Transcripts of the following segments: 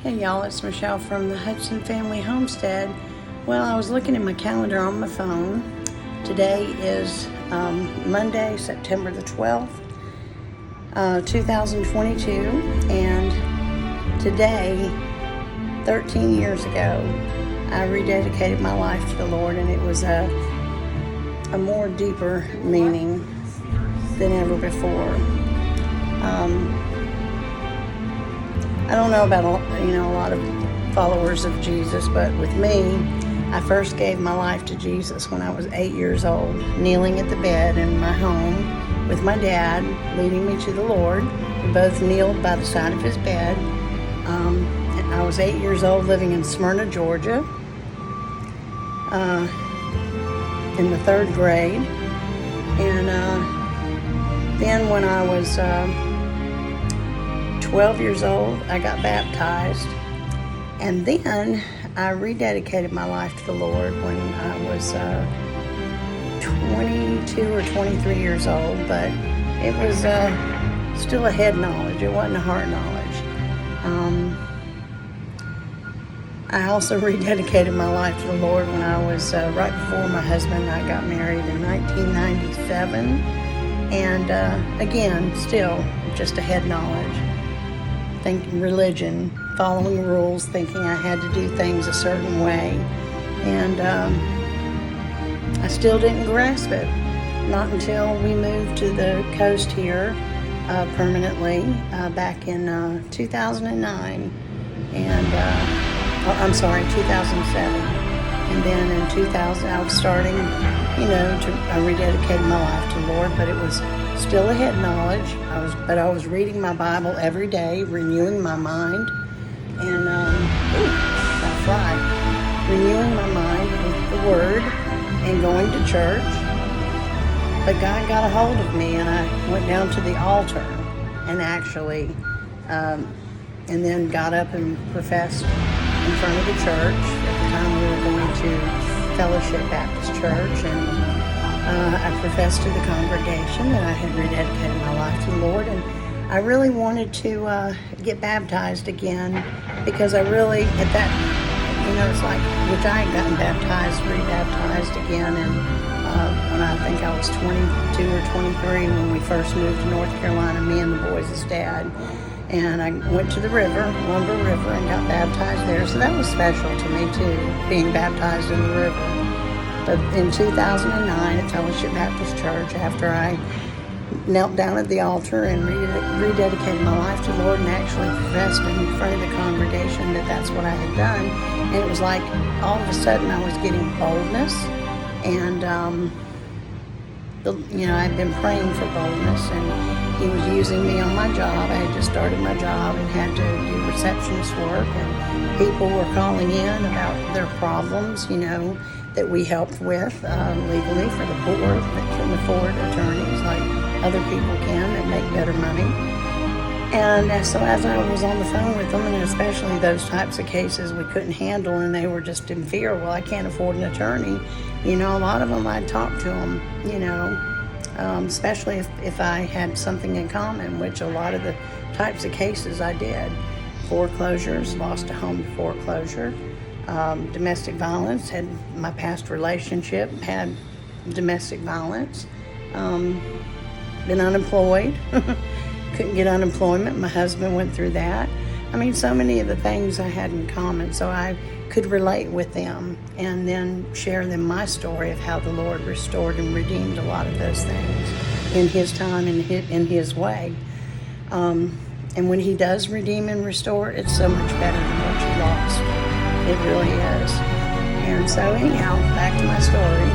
Hey y'all, it's Michelle from the Hudson Family Homestead. Well, I was looking at my calendar on my phone. Today is Monday, September the 12th, 2022, and today, 13 years ago, I rededicated my life to the Lord, and it was a more deeper meaning than ever before. I don't know about a lot of followers of Jesus, but with me, I first gave my life to Jesus when I was 8 years old, kneeling at the bed in my home with my dad, leading me to the Lord. We both kneeled by the side of his bed. I was 8 years old, living in Smyrna, Georgia, in the third grade. And then when I was 12 years old, I got baptized, and then I rededicated my life to the Lord when I was 22 or 23 years old, but it was still a head knowledge. It wasn't a heart knowledge. I also rededicated my life to the Lord when I was right before my husband and I got married in 1997, and again, still just a head knowledge. Thinking religion, following rules, thinking I had to do things a certain way, and I still didn't grasp it. Not until we moved to the coast here permanently back in 2009, and 2007, and then in 2000 I was starting, I rededicated my life to the Lord, but it was still a head knowledge. I was reading my Bible every day, renewing my mind, and renewing my mind with the Word and going to church. But God got a hold of me, and I went down to the altar and actually, and then got up and professed in front of the church. At the time, we were going to Fellowship Baptist Church, and I professed to the congregation that I had rededicated my life to the Lord, and I really wanted to get baptized again, because I really, at that, it's like, which I had gotten rebaptized again, and when I think I was 22 or 23 when we first moved to North Carolina, me and the boys' dad, and I went to the Lumber River, and got baptized there, so that was special to me too, being baptized in the river. But in 2009 at Fellowship Baptist Church, after I knelt down at the altar and rededicated my life to the Lord and actually professed in front of the congregation that that's what I had done, and it was like all of a sudden I was getting boldness, and I'd been praying for boldness, and He was using me on my job. I had just started my job and had to do receptionist work, and people were calling in about their problems, that we helped with legally for the poor that couldn't afford attorneys like other people can that make better money. And so as I was on the phone with them, and especially those types of cases we couldn't handle, and they were just in fear, well, I can't afford an attorney. A lot of them I'd talk to them, especially if I had something in common, which a lot of the types of cases I did. Foreclosures, lost a home to foreclosure. Domestic violence, had my past relationship had domestic violence. Been unemployed, couldn't get unemployment. My husband went through that. So many of the things I had in common, so I could relate with them and then share them my story of how the Lord restored and redeemed a lot of those things in His time and in His way. And when He does redeem and restore, it's so much better than what you lost. It really is. And so anyhow, back to my story.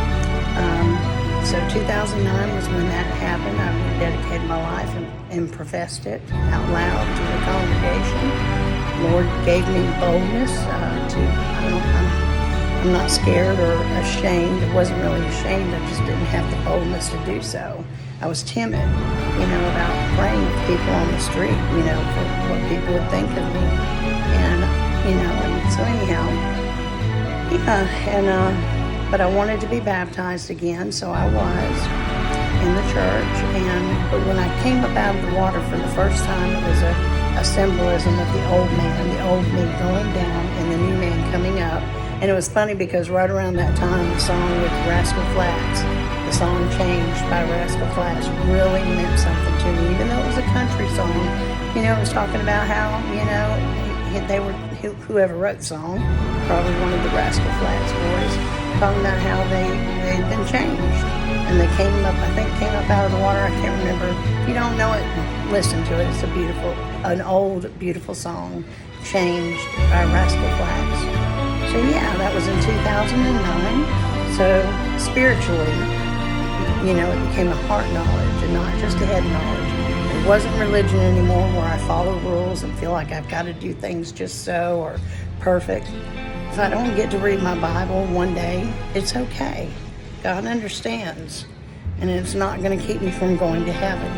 So 2009 was when that happened. I rededicated my life and professed it out loud to the congregation. The Lord gave me boldness I'm not scared or ashamed. I wasn't really ashamed. I just didn't have the boldness to do so. I was timid, about praying with people on the street, for what people would think of me. And so anyhow, but I wanted to be baptized again, so I was in the church. But when I came up out of the water for the first time, it was a a symbolism of the old man, the old me going down and the new man coming up. And it was funny because right around that time, the song with Rascal Flatts, the song Changed by Rascal Flatts, really meant something to me, even though it was a country song. You know, it was talking about how, you know, they were, whoever wrote the song, probably one of the Rascal Flatts boys, talking about how they'd been changed. And they came up out of the water. I can't remember. If you don't know it, listen to it. It's an old, beautiful song, Changed by Rascal Flatts. So yeah, that was in 2009. So spiritually, you know, it became a heart knowledge and not just a head knowledge. It wasn't religion anymore where I follow rules and feel like I've got to do things just so or perfect. If I don't get to read my Bible one day, it's okay. God understands, and it's not going to keep me from going to heaven.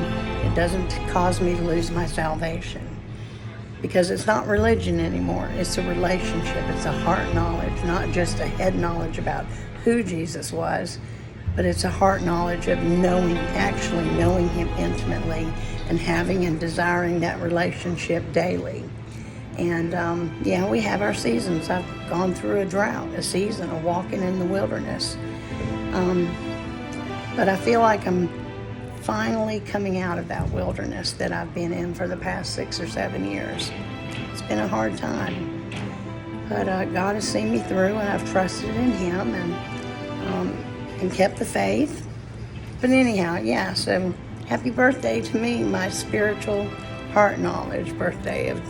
It doesn't cause me to lose my salvation, because it's not religion anymore. It's a relationship. It's a heart knowledge, not just a head knowledge about who Jesus was, but it's a heart knowledge of actually knowing him intimately and having and desiring that relationship daily. And yeah, we have our seasons. I've gone through a drought, a season of walking in the wilderness. But I feel like I'm finally coming out of that wilderness that I've been in for the past 6 or 7 years. It's been a hard time, but God has seen me through, and I've trusted in him and kept the faith. But anyhow, yeah, so happy birthday to me, my spiritual heart knowledge birthday of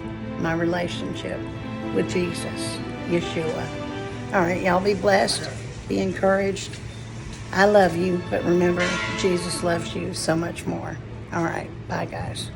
my relationship with Jesus, Yeshua. All right, y'all be blessed, be encouraged. I love you, but remember, Jesus loves you so much more. All right, bye, guys.